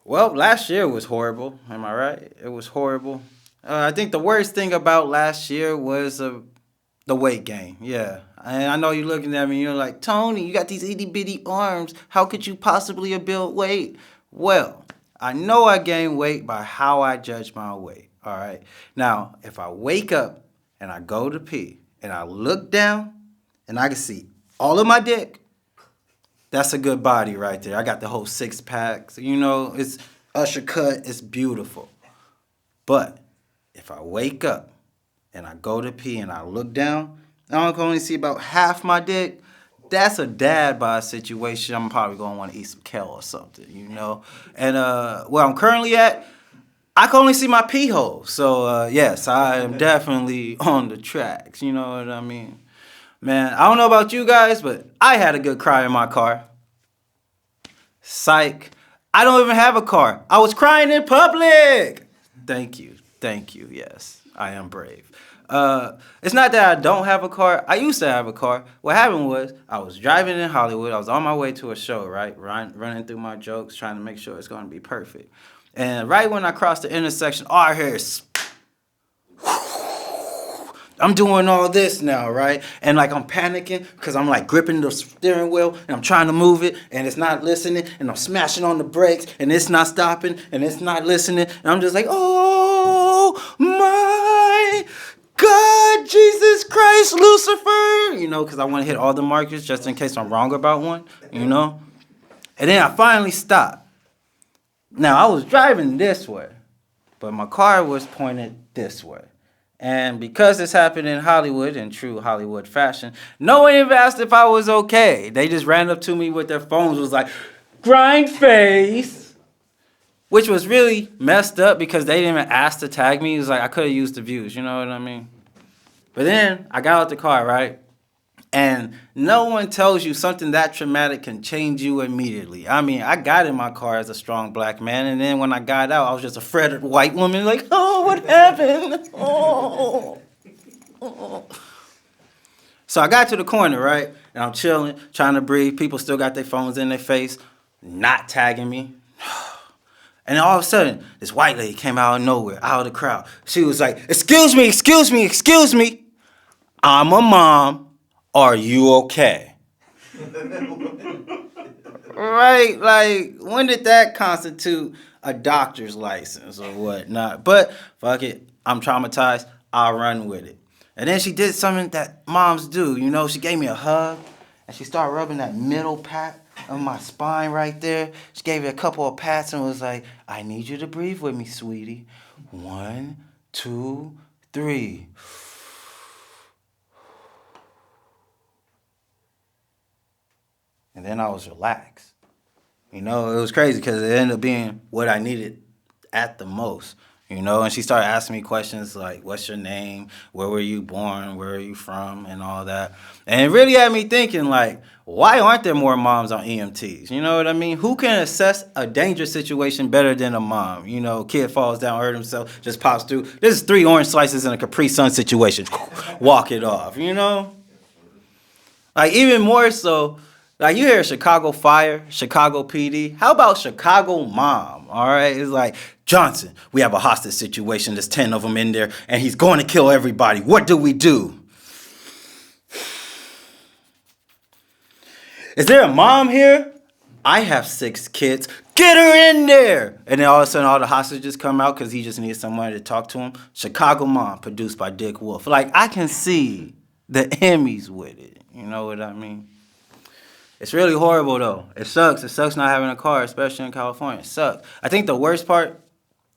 Well, last year was horrible. Am I right? It was horrible. I think the worst thing about last year was the weight gain. Yeah. And I know you're looking at me and you're like, Tony, you got these itty bitty arms. How could you possibly have built weight? Well, I know I gain weight by how I judge my weight. All right. Now, if I wake up and I go to pee and I look down and I can see all of my dick, that's a good body right there. I got the whole six packs. It's usher cut. It's beautiful. But if I wake up and I go to pee and I look down, I can only see about half my dick. That's a dad bod situation. I'm probably gonna want to eat some kale or something. And where I'm currently at, I can only see my pee hole. So yes, I am definitely on the tracks. You know what I mean? Man, I don't know about you guys, but I had a good cry in my car. Psych. I don't even have a car. I was crying in public. Thank you. Thank you. Yes, I am brave. It's not that I don't have a car. I used to have a car. What happened was I was driving in Hollywood. I was on my way to a show, right? Running through my jokes, trying to make sure it's going to be perfect. And right when I crossed the intersection, all I hear is I'm doing all this now, right? And like I'm panicking because I'm like gripping the steering wheel and I'm trying to move it and it's not listening and I'm smashing on the brakes and it's not stopping and it's not listening and I'm just like, oh my God, Jesus Christ, Lucifer, because I want to hit all the markers just in case I'm wrong about one. And then I finally stopped. Now I was driving this way, but my car was pointed this way. And because this happened in Hollywood, in true Hollywood fashion, no one even asked if I was okay. They just ran up to me with their phones, was like, grind face, which was really messed up because they didn't even ask to tag me. It was like, I could have used the views, you know what I mean? But then I got out the car, right? And no one tells you something that traumatic can change you immediately. I mean, I got in my car as a strong black man, and then when I got out, I was just a fretted white woman, like, oh, what happened? Oh. Oh. So I got to the corner, right? And I'm chilling, trying to breathe. People still got their phones in their face, not tagging me. And then all of a sudden, this white lady came out of nowhere, out of the crowd. She was like, excuse me, excuse me, excuse me. I'm a mom. Are you okay? Right? Like, when did that constitute a doctor's license or whatnot? But fuck it. I'm traumatized. I'll run with it. And then she did something that moms do. She gave me a hug and she started rubbing that middle pat of my spine right there. She gave me a couple of pats and was like, I need you to breathe with me, sweetie. 1, 2, 3. And then I was relaxed. It was crazy because it ended up being what I needed at the most. And she started asking me questions like, what's your name? Where were you born? Where are you from? And all that. And it really had me thinking, like, why aren't there more moms on EMTs? You know what I mean? Who can assess a dangerous situation better than a mom? Kid falls down, hurt himself, just pops through. This is 3 orange slices in a Capri Sun situation. Walk it off, Like, even more so, like, you hear Chicago Fire, Chicago PD. How about Chicago Mom? All right? It's like, Johnson, we have a hostage situation. There's 10 of them in there, and he's going to kill everybody. What do we do? Is there a mom here? I have 6 kids. Get her in there. And then all of a sudden, all the hostages come out because he just needs somebody to talk to him. Chicago Mom, produced by Dick Wolf. Like, I can see the Emmys with it. You know what I mean? It's really horrible, though. It sucks. It sucks not having a car, especially in California. It sucks. I think the worst part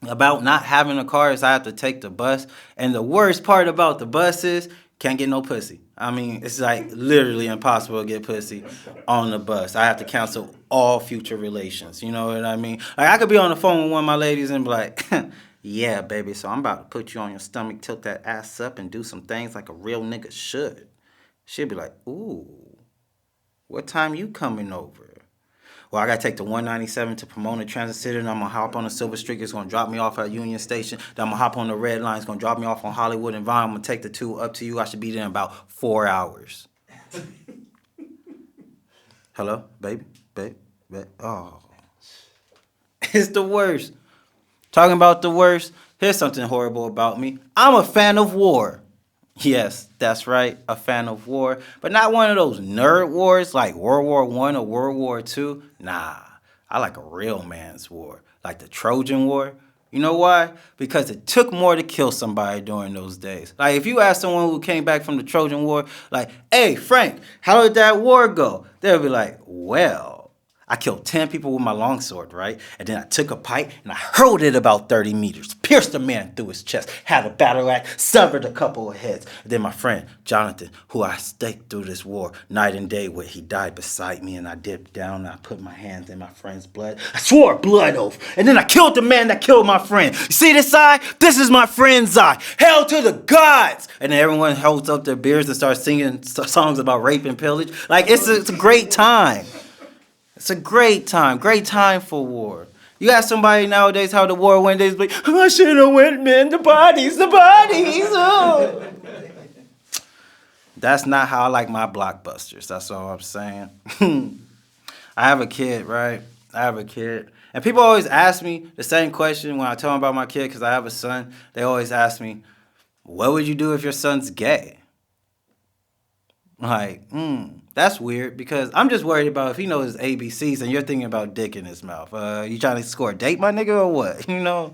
about not having a car is I have to take the bus. And the worst part about the bus is can't get no pussy. I mean, it's like literally impossible to get pussy on the bus. I have to cancel all future relations. You know what I mean? Like, I could be on the phone with one of my ladies and be like, yeah, baby, so I'm about to put you on your stomach, tilt that ass up, and do some things like a real nigga should. She'd be like, ooh. What time you coming over? Well, I got to take the 197 to Pomona Transit City, and I'm going to hop on the Silver Streak. It's going to drop me off at Union Station. Then I'm going to hop on the Red Line. It's going to drop me off on Hollywood and Vine. I'm going to take the 2 up to you. I should be there in about 4 hours. Hello? Baby? Babe? Oh. It's the worst. Talking about the worst, here's something horrible about me. I'm a fan of war. Yes, that's right, a fan of war. But not one of those nerd wars like World War One or World War Two. Nah, I like a real man's war, like the Trojan War. You know why? Because it took more to kill somebody during those days. Like if you ask someone who came back from the Trojan War, like, hey Frank, how did that war go? They'll be like, well, I killed 10 people with my longsword, right? And then I took a pike and I hurled it about 30 meters, pierced a man through his chest, had a battle axe, severed a couple of heads. And then my friend, Jonathan, who I staked through this war night and day with, he died beside me and I dipped down and I put my hands in my friend's blood. I swore a blood oath. And then I killed the man that killed my friend. You see this eye? This is my friend's eye. Hail to the gods! And then everyone holds up their beers and starts singing songs about rape and pillage. Like, it's a great time. It's a great time for war. You ask somebody nowadays how the war went, they're like, I should have went, man, the bodies, oh. That's not how I like my blockbusters, that's all I'm saying. I have a kid, right? I have a kid. And people always ask me the same question when I tell them about my kid, because I have a son. They always ask me, what would you do if your son's gay? Like, that's weird because I'm just worried about if he knows his ABCs and you're thinking about dick in his mouth. You trying to score a date, my nigga, or what? You know?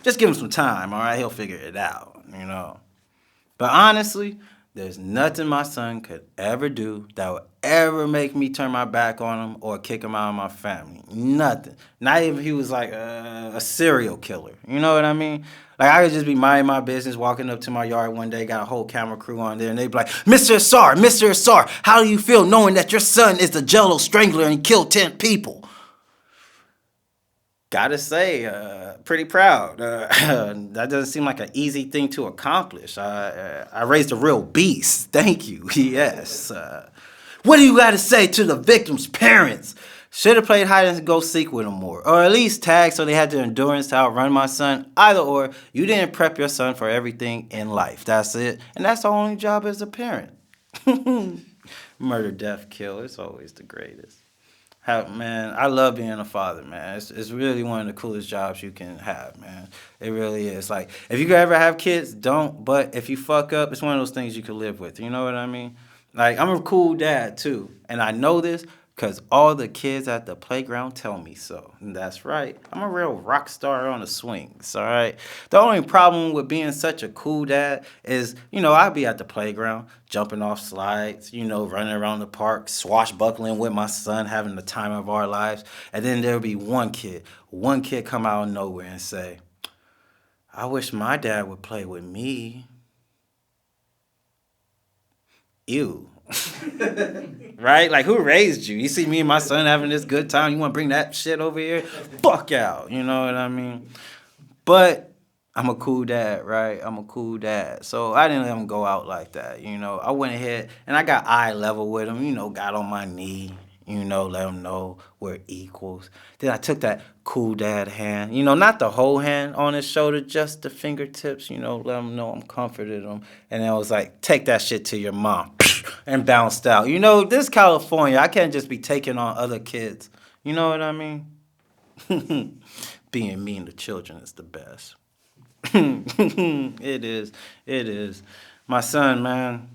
Just give him some time, all right? He'll figure it out, you know? But honestly, there's nothing my son could ever do that would ever make me turn my back on him or kick him out of my family. Nothing. Not even if he was like a serial killer. You know what I mean? Like, I could just be minding my business, walking up to my yard one day, got a whole camera crew on there, and they'd be like, Mr. Asar, how do you feel knowing that your son is the Jello Strangler and he killed 10 people? Gotta say, pretty proud. That doesn't seem like an easy thing to accomplish. I raised a real beast. Thank you. Yes. What do you got to say to the victim's parents? Should have played hide and go seek with them more. Or at least tag so they had the endurance to outrun my son. Either or, you didn't prep your son for everything in life. That's it. And that's our only job as a parent. Murder, death, kill. It's always the greatest. Man, I love being a father, man. It's really one of the coolest jobs you can have, man. It really is. Like, if you could ever have kids, don't. But if you fuck up, it's one of those things you can live with. You know what I mean? Like, I'm a cool dad, too. And I know this because all the kids at the playground tell me so. And that's right. I'm a real rock star on the swings, all right? The only problem with being such a cool dad is, I'd be at the playground, jumping off slides, running around the park, swashbuckling with my son, having the time of our lives. And then there'll be one kid come out of nowhere and say, I wish my dad would play with me. Ew. Right? Like, who raised you? You see me and my son having this good time, you want to bring that shit over here? Fuck out. You know what I mean? But I'm a cool dad, right? I'm a cool dad. So I didn't let him go out like that, I went ahead and I got eye level with him, got on my knee, let him know we're equals. Then I took that cool dad hand, not the whole hand on his shoulder, just the fingertips, let him know I'm comforted him. And then I was like, take that shit to your mom. And bounced out. This California, I can't just be taking on other kids. You know what I mean? Being mean to children is the best. It is. My son, man,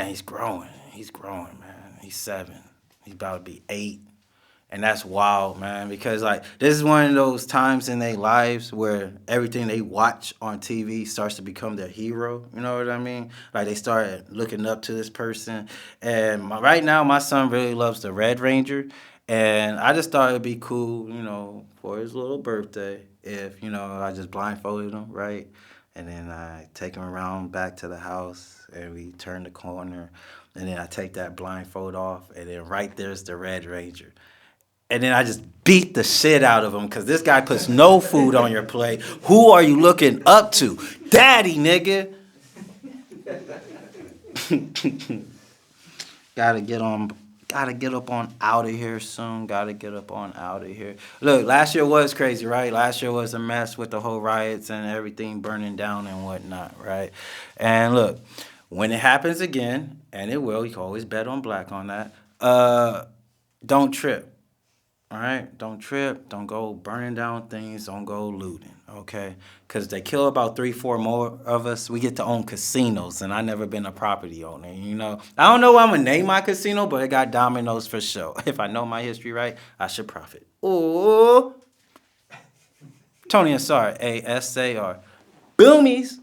he's growing. Man. He's 7. He's about to be 8. And that's wild, man, because, this is one of those times in their lives where everything they watch on TV starts to become their hero. You know what I mean? Like, they start looking up to this person. And right now, my son really loves the Red Ranger. And I just thought it'd be cool, for his little birthday if, I just blindfolded him, right? And then I take him around back to the house, and we turn the corner. And then I take that blindfold off, and then right there's the Red Ranger. And then I just beat the shit out of him because this guy puts no food on your plate. Who are you looking up to? Daddy, nigga. Gotta get up on out of here soon. Look, last year was crazy, right? Last year was a mess with the whole riots and everything burning down and whatnot, right? And look, when it happens again, and it will, you can always bet on black on that, don't trip. All right, don't trip, don't go burning down things, don't go looting, okay? Because they kill about 3, 4 more of us. We get to own casinos, and I never been a property owner, you know? I don't know what I'm gonna name my casino, but it got dominoes for sure. If I know my history right, I should profit. Ooh. Tony Asar, ASAR. Boomies.